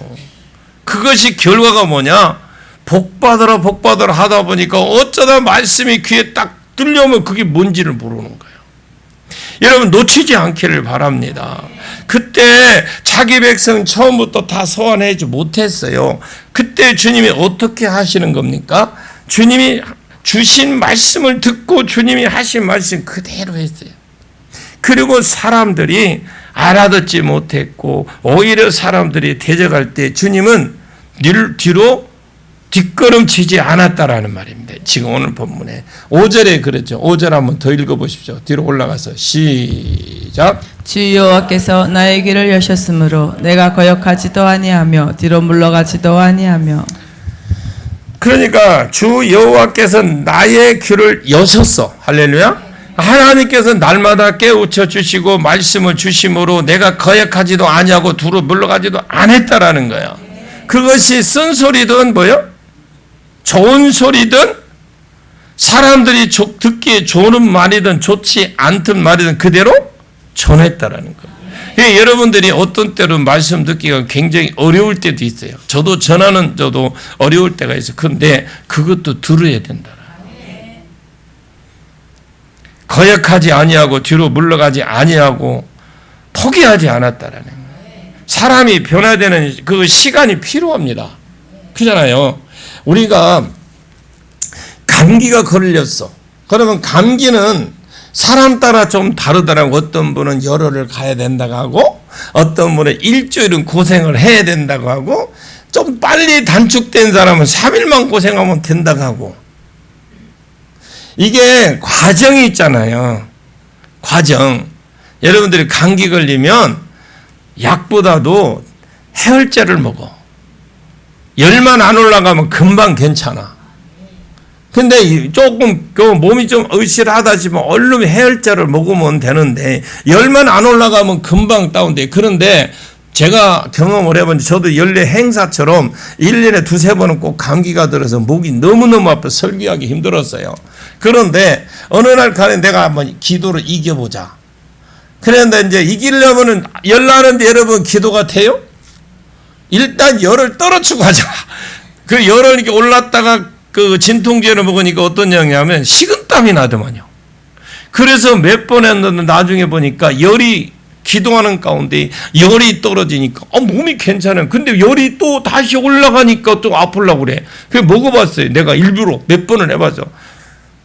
Speaker 1: 그것이 결과가 뭐냐? 복받으라 복받으라 하다 보니까 어쩌다 말씀이 귀에 딱 들려오면 그게 뭔지를 모르는 거예요. 여러분 놓치지 않기를 바랍니다. 그때 자기 백성 처음부터 다 소환하지 못했어요. 그때 주님이 어떻게 하시는 겁니까? 주님이 주신 말씀을 듣고 주님이 하신 말씀 그대로 했어요. 그리고 사람들이 알아듣지 못했고 오히려 사람들이 대적할 때 주님은 뒤로 뒷걸음치지 않았다라는 말입니다. 지금 오늘 본문에 5절에 그랬죠. 5절 한번 더 읽어보십시오. 뒤로 올라가서 시작.
Speaker 2: 주 여호와께서 나의 길을 여셨으므로 내가 거역하지도 아니하며 뒤로 물러가지도 아니하며.
Speaker 1: 그러니까 주 여호와께서 나의 길을 여셨어. 할렐루야. 하나님께서 날마다 깨우쳐 주시고 말씀을 주심으로 내가 거역하지도 아니하고 뒤로 물러가지도 않았다라는 거야. 그것이 쓴소리든 뭐요? 좋은 소리든 사람들이 듣기에 좋은 말이든 좋지 않든 말이든 그대로 전했다라는 거예요. 그러니까 여러분들이 어떤 때로 말씀 듣기가 굉장히 어려울 때도 있어요. 저도 어려울 때가 있어요. 그런데 그것도 들어야 된다. 거역하지 아니하고 뒤로 물러가지 아니하고 포기하지 않았다라는 거예요. 사람이 변화되는 그 시간이 필요합니다. 그잖아요. 우리가 감기가 걸렸어. 그러면 감기는 사람 따라 좀 다르더라고. 어떤 분은 열흘을 가야 된다고 하고 어떤 분은 일주일은 고생을 해야 된다고 하고 좀 빨리 단축된 사람은 3일만 고생하면 된다고 하고 이게 과정이 있잖아요. 과정. 여러분들이 감기 걸리면 약보다도 해열제를 먹어. 열만 안 올라가면 금방 괜찮아. 근데 조금 몸이 좀 으실하다 싶으면 얼른 해열제를 먹으면 되는데 열만 안 올라가면 금방 다운돼. 그런데 제가 경험을 해본 저도 연례 행사처럼 1년에 2-3번은 꼭 감기가 들어서 목이 너무너무 아파 설교하기 힘들었어요. 그런데 어느 날 가는 내가 한번 기도를 이겨보자. 그런데 이제 이기려면은 열 나는데 여러분 기도가 돼요? 일단 열을 떨어치고 하자. 그 열을 이렇게 올랐다가 그 진통제를 먹으니까 어떤 양이냐면 식은땀이 나더만요. 그래서 몇 번 했는데 나중에 보니까 열이 기도하는 가운데 열이 떨어지니까 몸이 괜찮아요. 근데 열이 또 다시 올라가니까 또 아프려고 그래. 그래서 먹어봤어요. 내가 일부러 몇 번을 해봤어.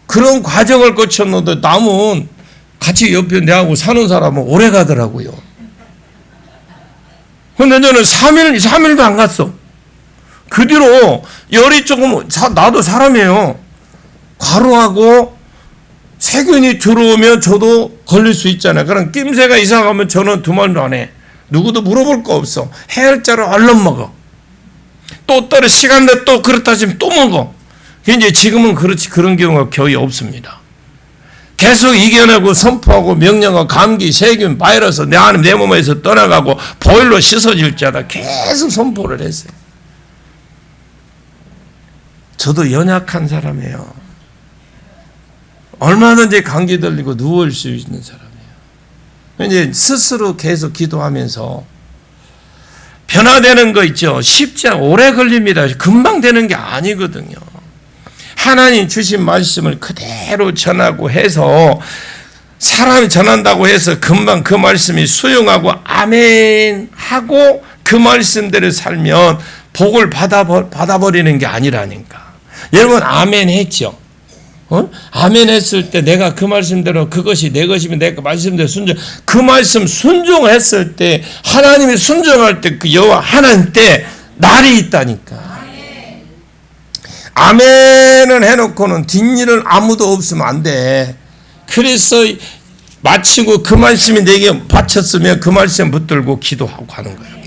Speaker 1: 그런 과정을 거쳤는데 남은 같이 옆에 내하고 사는 사람은 오래 가더라고요. 근데 저는 3일도 안 갔어. 그 뒤로 열이 조금, 나도 사람이에요. 과로하고 세균이 들어오면 저도 걸릴 수 있잖아요. 그럼 낌새가 이상하면 저는 두말도 안 해. 누구도 물어볼 거 없어. 해열제를 얼른 먹어. 또 따로 시간 내 또 그렇다 하시면 또 먹어. 이제 지금은 그렇지 그런 경우가 거의 없습니다. 계속 이겨내고 선포하고 명령하고 감기, 세균, 바이러스 내 몸에서 떠나가고 보일러 씻어질 자다 계속 선포를 했어요. 저도 연약한 사람이에요. 얼마든지 감기 들리고 누울 수 있는 사람이에요. 이제 스스로 계속 기도하면서 변화되는 거 있죠. 쉽지 않고 오래 걸립니다. 금방 되는 게 아니거든요. 하나님 주신 말씀을 그대로 전하고 해서 사람이 전한다고 해서 금방 그 말씀이 수용하고 아멘 하고 그 말씀대로 살면 복을 받아버리는 게 아니라니까. 여러분 아멘 했죠? 아멘 했을 때 내가 그 말씀대로 그것이 내 것이면 내 말씀대로 그 말씀 순종했을 때 하나님이 순종할 때 그 여호와 하나님 때 날이 있다니까. 아멘을 해놓고는 뒷일은 아무도 없으면 안 돼. 그래서 마치고 그 말씀이 내게 바쳤으면 그 말씀 붙들고 기도하고 하는 거예요.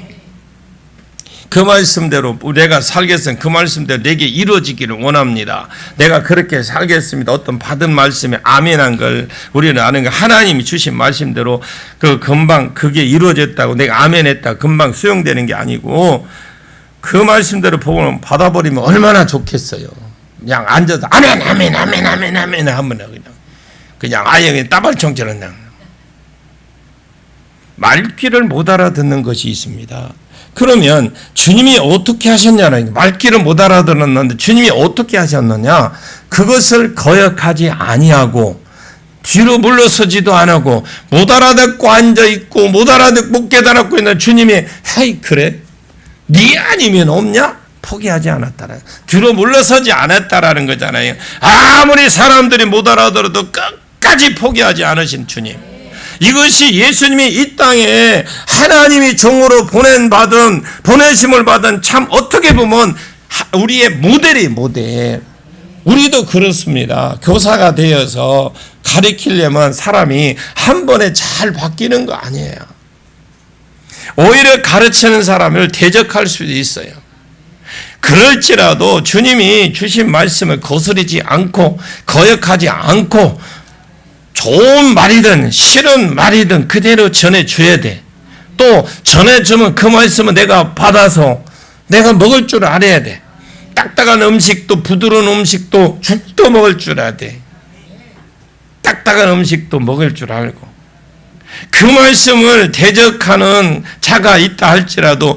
Speaker 1: 그 말씀대로 내가 살겠으면 그 말씀대로 내게 이루어지기를 원합니다. 내가 그렇게 살겠습니다. 어떤 받은 말씀에 아멘한 걸 우리는 아는 거 하나님이 주신 말씀대로 그 금방 그게 이루어졌다고 내가 아멘했다 금방 수용되는 게 아니고 그 말씀대로 복을 받아버리면 얼마나 좋겠어요. 그냥 앉아서 아멘 아멘 아멘 아멘 아멘 하면 그냥 아예 그냥 따발총처럼 그냥 말귀를 못 알아듣는 것이 있습니다. 그러면 주님이 어떻게 하셨냐는 말귀를 못 알아들었는데 주님이 어떻게 하셨느냐 그것을 거역하지 아니하고 뒤로 물러서지도 안 하고 못 알아듣고 앉아있고 못 알아듣고 못 깨달았고 있는 주님이 헤이 그래? 네 아니면 없냐? 포기하지 않았다라. 뒤로 물러서지 않았다라는 거잖아요. 아무리 사람들이 못 알아들어도 끝까지 포기하지 않으신 주님. 이것이 예수님이 이 땅에 하나님이 종으로 보내심을 받은 참 어떻게 보면 우리의 모델이 모델. 우리도 그렇습니다. 교사가 되어서 가르치려면 사람이 한 번에 잘 바뀌는 거 아니에요. 오히려 가르치는 사람을 대적할 수도 있어요. 그럴지라도 주님이 주신 말씀을 거스르지 않고 거역하지 않고 좋은 말이든 싫은 말이든 그대로 전해줘야 돼. 또 전해주면 그 말씀은 내가 받아서 내가 먹을 줄 알아야 돼. 딱딱한 음식도 부드러운 음식도 죽도 먹을 줄 알아야 돼. 딱딱한 음식도 먹을 줄 알고 그 말씀을 대적하는 자가 있다 할지라도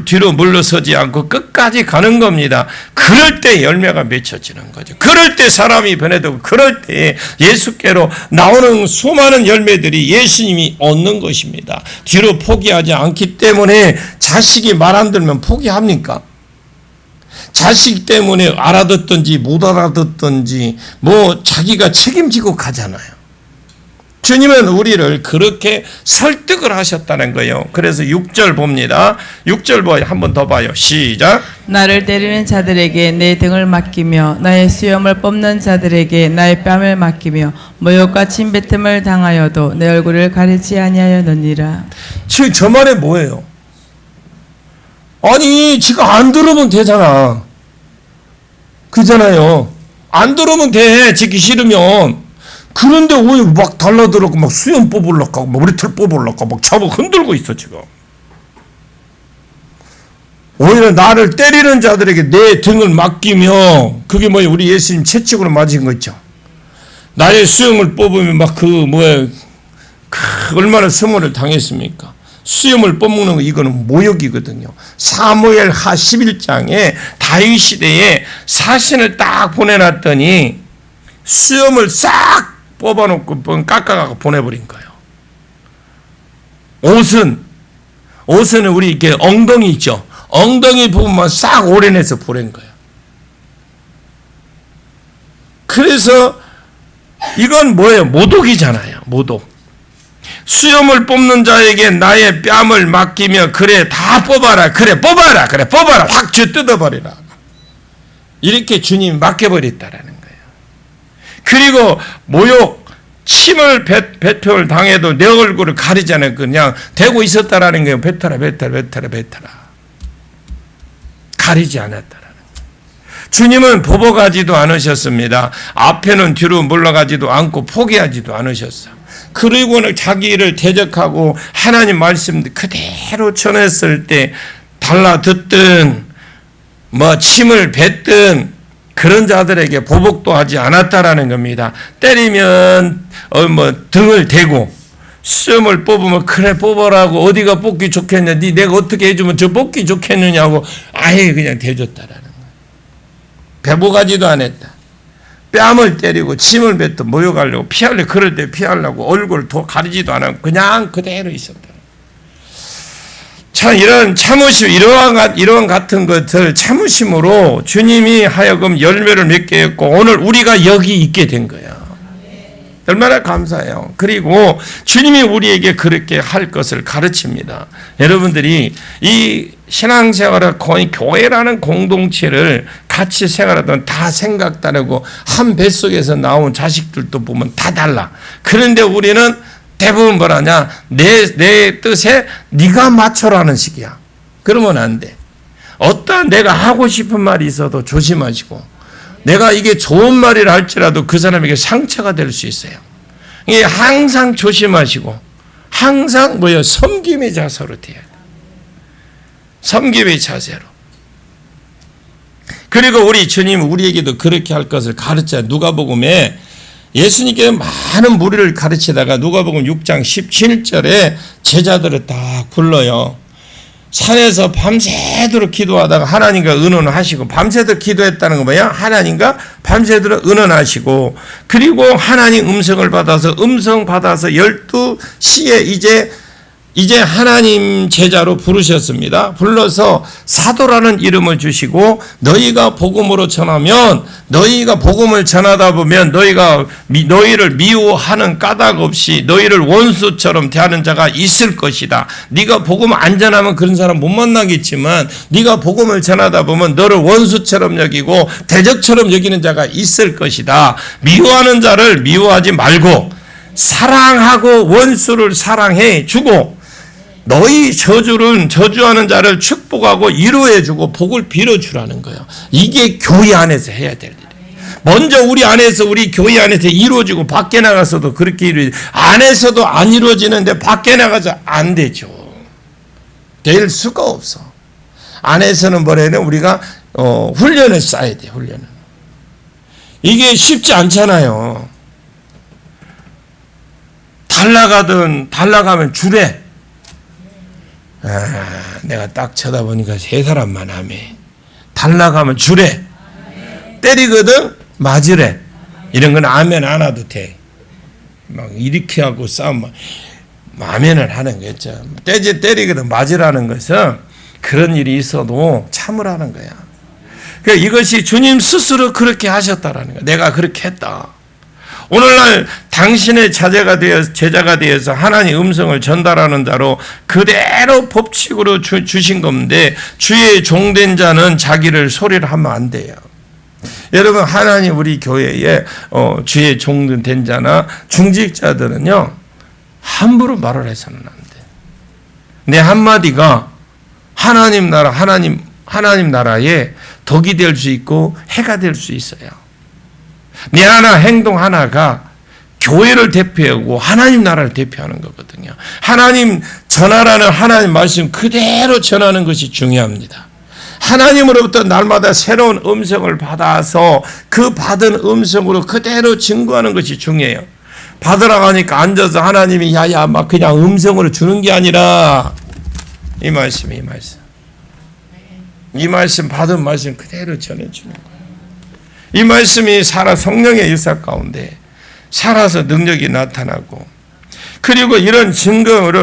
Speaker 1: 뒤로 물러서지 않고 끝까지 가는 겁니다. 그럴 때 열매가 맺혀지는 거죠. 그럴 때 사람이 변해되고 그럴 때 예수께로 나오는 수많은 열매들이 예수님이 얻는 것입니다. 뒤로 포기하지 않기 때문에 자식이 말 안 들면 포기합니까? 자식 때문에 알아듣든지 못 알아듣든지 뭐 자기가 책임지고 가잖아요. 주님은 우리를 그렇게 설득을 하셨다는 거예요. 그래서 6절 봅니다. 6절 한 번 더 봐요. 시작.
Speaker 2: 나를 때리는 자들에게 내 등을 맡기며 나의 수염을 뽑는 자들에게 나의 뺨을 맡기며 모욕과 침뱉음을 당하여도 내 얼굴을 가리지 아니하였느니라.
Speaker 1: 지금 저 말에 뭐예요? 아니 지금 안 들으면 되잖아. 그잖아요. 안 들으면 돼. 지기 싫으면. 그런데 왜 막 달라들고 막 수염 뽑으려고 하고 막 머리털 뽑으려고 막 잡아 흔들고 있어 지금. 오히려 나를 때리는 자들에게 내 등을 맡기며 그게 뭐예요? 우리 예수님 채찍으로 맞은 거 있죠. 나의 수염을 뽑으면 막 얼마나 수모를 당했습니까? 수염을 뽑는 거 이거는 모욕이거든요. 사무엘 하 11장에 다윗 시대에 사신을 딱 보내놨더니 수염을 싹 뽑아놓고 깎아가고 보내버린 거예요. 옷은 우리 이렇게 엉덩이 있죠. 엉덩이 부분만 싹 오려내서 보낸 거예요. 그래서 이건 뭐예요? 모독이잖아요. 모독. 수염을 뽑는 자에게 나의 뺨을 맡기며 그래 다 뽑아라. 그래 뽑아라. 그래 뽑아라. 확 쥐뜯어버리라. 이렇게 주님이 맡겨버렸다라는 거예요. 그리고 모욕, 침을 뱉을 당해도 내 얼굴을 가리지 않고 그냥 대고 있었다라는 거예요. 뱉어라. 가리지 않았다라는 거예요. 주님은 보복하지도 않으셨습니다. 앞에는 뒤로 물러가지도 않고 포기하지도 않으셨어요. 그리고는 자기를 대적하고 하나님 말씀 그대로 전했을 때 달라듣든 뭐 침을 뱉든 그런 자들에게 보복도 하지 않았다라는 겁니다. 때리면 등을 대고 수염을 뽑으면 그래 뽑아라고 어디가 뽑기 좋겠냐 내가 어떻게 해주면 저 뽑기 좋겠느냐고 아예 그냥 대줬다라는 거예요. 배복하지도 않았다. 뺨을 때리고 침을 뱉어 모욕하려고 피하려고 그럴 때 피하려고 얼굴을 더 가리지도 않았고 그냥 그대로 있었다. 참 이런 참으심 이러한 같은 것을 참으심으로 주님이 하여금 열매를 맺게 했고 오늘 우리가 여기 있게 된 거야. 얼마나 감사해요. 그리고 주님이 우리에게 그렇게 할 것을 가르칩니다. 여러분들이 이 신앙생활을 거의 교회라는 공동체를 같이 생활하던 다 생각 다르고 한 뱃속에서 나온 자식들도 보면 다 달라. 그런데 우리는 대부분 뭐라냐? 내 뜻에 네가 맞춰라는 식이야. 그러면 안 돼. 어떠한 내가 하고 싶은 말이 있어도 조심하시고 내가 이게 좋은 말이라 할지라도 그 사람에게 상처가 될 수 있어요. 이게 항상 조심하시고 항상 섬김의 자세로 돼야 돼. 섬김의 자세로. 그리고 우리 주님 우리에게도 그렇게 할 것을 가르쳐. 누가복음에 예수님께서 많은 무리를 가르치다가 누가복음 6장 17절에 제자들을 딱 불러요. 산에서 밤새도록 기도하다가 하나님과 의논을 하시고 밤새도록 기도했다는 거 뭐야? 하나님과 밤새도록 의논하시고 그리고 하나님 음성을 받아서 12시에 이제 이제 하나님 제자로 부르셨습니다. 불러서 사도라는 이름을 주시고 너희가 복음으로 전하면 너희가 복음을 전하다 보면 너희를 미워하는 까닭 없이 너희를 원수처럼 대하는 자가 있을 것이다. 네가 복음 안 전하면 그런 사람 못 만나겠지만 네가 복음을 전하다 보면 너를 원수처럼 여기고 대적처럼 여기는 자가 있을 것이다. 미워하는 자를 미워하지 말고 사랑하고 원수를 사랑해 주고 너희 저주하는 자를 축복하고 위로해 주고 복을 빌어 주라는 거예요. 이게 교회 안에서 해야 될 일이에요. 먼저 우리 교회 안에서 이루어지고 밖에 나가서도 그렇게 이루어지고 안에서도 안 이루어지는데 밖에 나가서 안 되죠. 될 수가 없어. 안에서는 뭐래는 우리가 훈련을 쌓아야 돼. 훈련을. 이게 쉽지 않잖아요. 달라가면 주래. 내가 딱 쳐다보니까 세 사람만 하네. 달라가면 주래. 때리거든 맞으래. 이런 건 아멘 안 해도 돼. 막 이렇게 하고 싸우면 아멘을 하는 거죠. 때리거든 맞으라는 것은 그런 일이 있어도 참으라는 거야. 그러니까 이것이 주님 스스로 그렇게 하셨다라는 거야. 내가 그렇게 했다. 오늘날 당신의 제자가 되어서 하나님의 음성을 전달하는 자로 그대로 법칙으로 주신 건데 주의 종된 자는 자기를 소리를 하면 안 돼요. 여러분 하나님 우리 교회에 주의 종된 자나 중직자들은요 함부로 말을 해서는 안 돼. 내 한마디가 하나님 나라에 덕이 될 수 있고 해가 될 수 있어요. 내 행동 하나가 교회를 대표하고 하나님 나라를 대표하는 거거든요. 하나님 전하라는 하나님 말씀 그대로 전하는 것이 중요합니다. 하나님으로부터 날마다 새로운 음성을 받아서 그 받은 음성으로 그대로 증거하는 것이 중요해요. 받으라고 하니까 앉아서 하나님이 야야 막 그냥 음성으로 주는 게 아니라 이 말씀 받은 말씀 그대로 전해주는 거예요. 이 말씀이 성령의 일사 가운데 살아서 능력이 나타나고 그리고 이런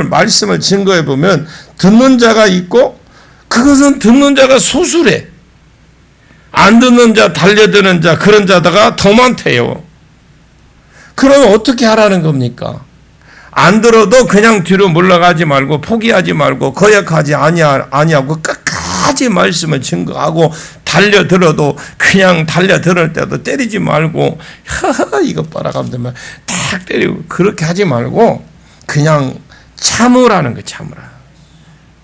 Speaker 1: 말씀을 증거해 보면 듣는 자가 있고 그것은 듣는 자가 소수래. 안 듣는 자, 달려드는 자 그런 자다가 더 많대요. 그러면 어떻게 하라는 겁니까? 안 들어도 그냥 뒤로 물러가지 말고 포기하지 말고 거역하지 아니하고 끝까지 말씀을 증거하고 달려들어도 그냥 달려들을 때도 때리지 말고 이것 봐라 하면 딱 때리고 그렇게 하지 말고 그냥 참으라는 거 참으라.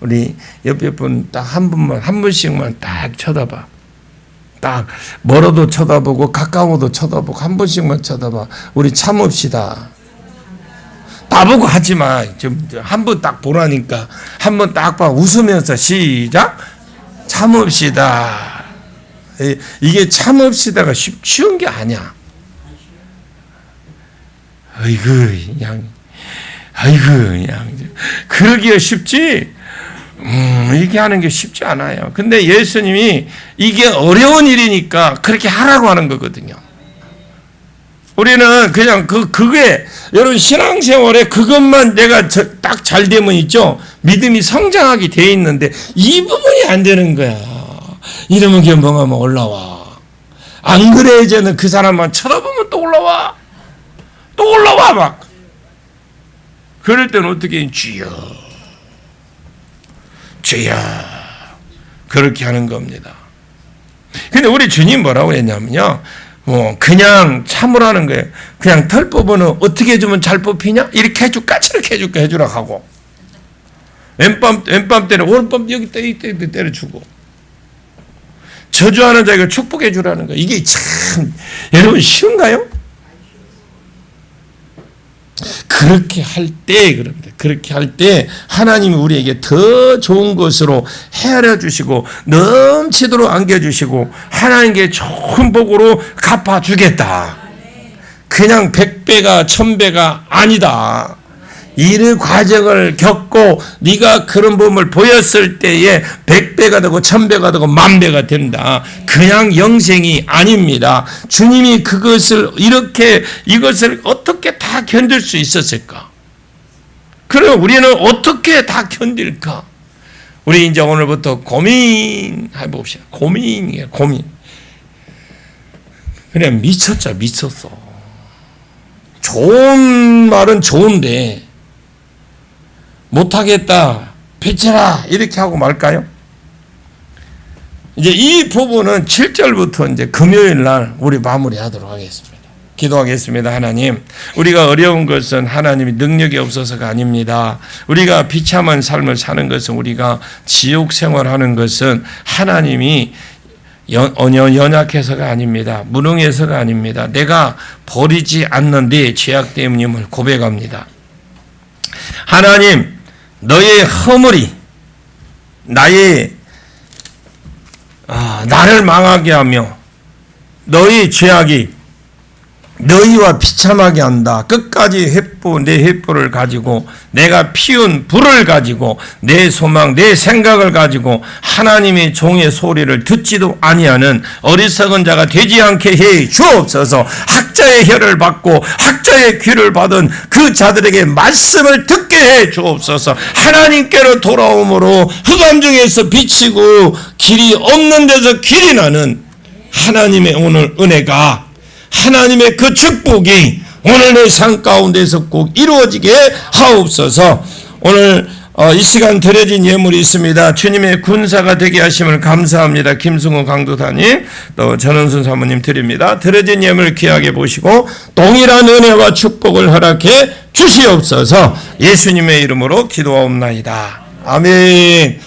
Speaker 1: 우리 옆에 분 딱 한 분씩만 딱 쳐다봐. 딱 멀어도 쳐다보고 가까워도 쳐다보고 한 번씩만 쳐다봐. 우리 참읍시다. 나보고 하지 마. 한 번 딱 보라니까. 한 번 딱 봐. 웃으면서 시작. 참읍시다. 이게 참읍시다가 쉬운 게 아니야. 아이고, 그냥. 그러기가 쉽지? 이렇게 하는 게 쉽지 않아요. 근데 예수님이 이게 어려운 일이니까 그렇게 하라고 하는 거거든요. 우리는 그냥 그게 여러분 신앙생활에 그것만 내가 딱 잘 되면 있죠. 믿음이 성장하게 돼 있는데 이 부분이 안 되는 거야. 이러면 견봉하면 올라와. 안 그래 이제는 그 사람만 쳐다보면 또 올라와. 또 올라와 막. 그럴 때는 어떻게 해? 주여 그렇게 하는 겁니다. 근데 우리 주님 뭐라고 했냐면요. 그냥 참으라는 거예요. 그냥 털 뽑으면 어떻게 해주면 잘 뽑히냐? 이렇게 해줄까? 저렇게 해줄까? 해주라 하고 왼밤 때는 오른밤 여기 때려주고 저주하는 자에게 축복해 주라는 거예요. 이게 참 여러분 쉬운가요? 그렇게 할 때 그럽니다. 그렇게 할 때 하나님이 우리에게 더 좋은 것으로 헤아려 주시고 넘치도록 안겨 주시고 하나님께 좋은 복으로 갚아 주겠다. 그냥 100배가 1000배가 아니다. 이 과정을 겪고 네가 그런 몸을 보였을 때에 100배가 되고 1000배가 되고 10,000배가 된다. 그냥 영생이 아닙니다. 주님이 이것을 어떻게 다 견딜 수 있었을까? 그럼 우리는 어떻게 다 견딜까? 우리 이제 오늘부터 고민해 봅시다. 고민이에요, 고민. 그냥 미쳤죠, 미쳤어. 좋은 말은 좋은데 못하겠다, 폐치라 이렇게 하고 말까요? 이제 이 부분은 7절부터 이제 금요일 날 우리 마무리하도록 하겠습니다. 기도하겠습니다. 하나님, 우리가 어려운 것은 하나님이 능력이 없어서가 아닙니다. 우리가 비참한 삶을 사는 것은, 우리가 지옥 생활하는 것은 하나님이 연약해서가 아닙니다. 무능해서가 아닙니다. 내가 버리지 않는 내 죄악 때문임을 고백합니다. 하나님, 너의 허물이 나를 망하게 하며 너의 죄악이 너희와 비참하게 한다. 끝까지 내 횃불을 가지고, 내가 피운 불을 가지고, 내 소망, 내 생각을 가지고 하나님의 종의 소리를 듣지도 아니하는 어리석은 자가 되지 않게 해 주옵소서. 학자의 혀를 받고 학자의 귀를 받은 그 자들에게 말씀을 듣게 해 주옵소서. 하나님께로 돌아옴으로 흑암 중에서 비치고 길이 없는 데서 길이 나는 하나님의 오늘 은혜가, 하나님의 그 축복이 오늘 내 삶 가운데서 꼭 이루어지게 하옵소서. 오늘 이 시간 드려진 예물이 있습니다. 주님의 군사가 되게 하심을 감사합니다. 김승호 강도사님, 또 전원순 사모님 드립니다. 드려진 예물 귀하게 보시고 동일한 은혜와 축복을 허락해 주시옵소서. 예수님의 이름으로 기도하옵나이다. 아멘.